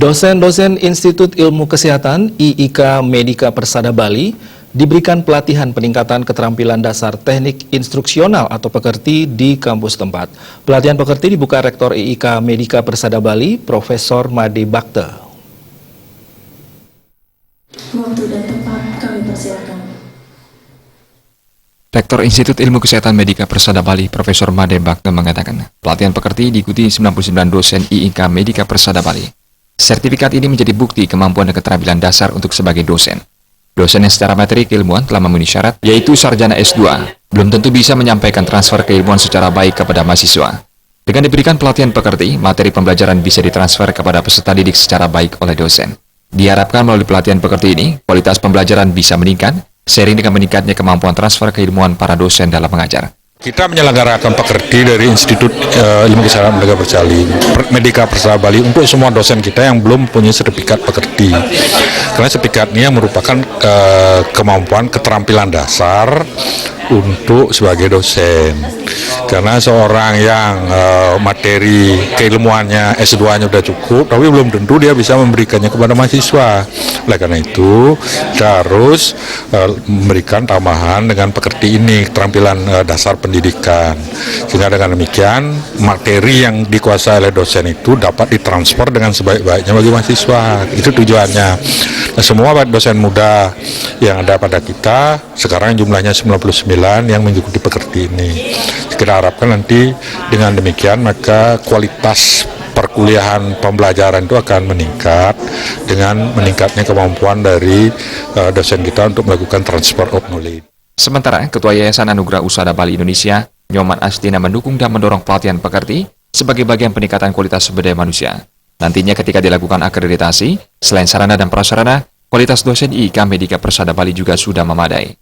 Dosen-dosen Institut Ilmu Kesehatan IIK Medika Persada Bali diberikan pelatihan peningkatan keterampilan dasar teknik instruksional atau pekerti di kampus tempat. Pelatihan pekerti dibuka Rektor IIK Medika Persada Bali, Profesor Made Bakte. Waktu dan tempat kami persilakan. Rektor Institut Ilmu Kesehatan Medika Persada Bali, Profesor Made Bakte mengatakan, pelatihan pekerti diikuti 99 dosen IIK Medika Persada Bali. Sertifikat ini menjadi bukti kemampuan dan keterampilan dasar untuk sebagai dosen. Dosen yang secara materi keilmuan telah memenuhi syarat, yaitu sarjana S2, belum tentu bisa menyampaikan transfer keilmuan secara baik kepada mahasiswa. Dengan diberikan pelatihan pekerti, materi pembelajaran bisa ditransfer kepada peserta didik secara baik oleh dosen. Diharapkan melalui pelatihan pekerti ini, kualitas pembelajaran bisa meningkat, seiring dengan meningkatnya kemampuan transfer keilmuan para dosen dalam mengajar. Kita menyelenggarakan pekerti dari Institut Ilmu Kesehatan Medika Persada Bali untuk semua dosen kita yang belum punya sertifikat pekerti. Karena sertifikat ini merupakan kemampuan keterampilan dasar untuk sebagai dosen. Karena seorang yang materi keilmuannya S2-nya sudah cukup, tapi belum tentu dia bisa memberikannya kepada mahasiswa. Oleh karena itu, kita harus memberikan tambahan dengan pekerti ini, keterampilan dasar pendidikan. Sehingga dengan demikian, materi yang dikuasai oleh dosen itu dapat ditransfer dengan sebaik-baiknya bagi mahasiswa. Itu tujuannya. Nah, semua dosen muda yang ada pada kita, sekarang jumlahnya 99 yang mengikuti pekerti ini. Kita harapkan nanti dengan demikian maka kualitas perkuliahan pembelajaran itu akan meningkat dengan meningkatnya kemampuan dari dosen kita untuk melakukan transfer of knowledge. Sementara, Ketua Yayasan Anugerah Usada Bali Indonesia, Nyoman Astina mendukung dan mendorong pelatihan pekerti sebagai bagian peningkatan kualitas sumber daya manusia. Nantinya ketika dilakukan akreditasi, selain sarana dan prasarana, kualitas dosen IIK Medika Persada Bali juga sudah memadai.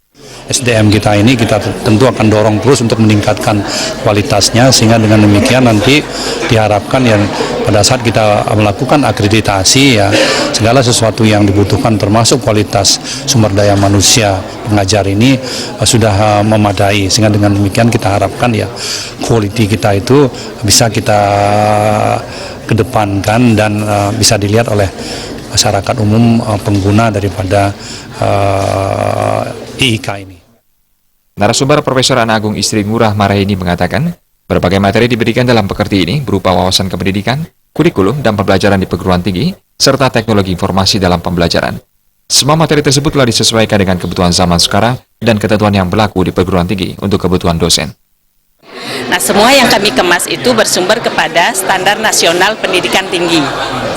SDM kita ini kita tentu akan dorong terus untuk meningkatkan kualitasnya, sehingga dengan demikian nanti diharapkan ya pada saat kita melakukan akreditasi ya segala sesuatu yang dibutuhkan termasuk kualitas sumber daya manusia pengajar ini sudah memadai, sehingga dengan demikian kita harapkan ya quality kita itu bisa kita kedepankan dan bisa dilihat oleh masyarakat umum pengguna daripada IIK ini. Narasumber Profesor Ana Agung Istri Ngurah Marahini mengatakan, berbagai materi diberikan dalam pekerti ini berupa wawasan kependidikan, kurikulum dan pembelajaran di perguruan tinggi, serta teknologi informasi dalam pembelajaran. Semua materi tersebut telah disesuaikan dengan kebutuhan zaman sekarang dan ketentuan yang berlaku di perguruan tinggi untuk kebutuhan dosen. Nah, semua yang kami kemas itu bersumber kepada Standar Nasional Pendidikan Tinggi,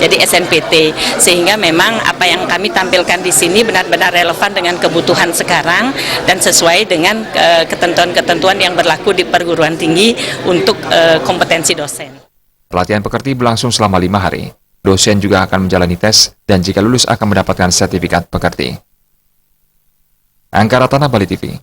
jadi SNPT, sehingga memang apa yang kami tampilkan di sini benar-benar relevan dengan kebutuhan sekarang dan sesuai dengan ketentuan-ketentuan yang berlaku di perguruan tinggi untuk kompetensi dosen. Pelatihan pekerti berlangsung selama 5 hari. Dosen juga akan menjalani tes dan jika lulus akan mendapatkan sertifikat pekerti. Angkara Tanah Bali TV.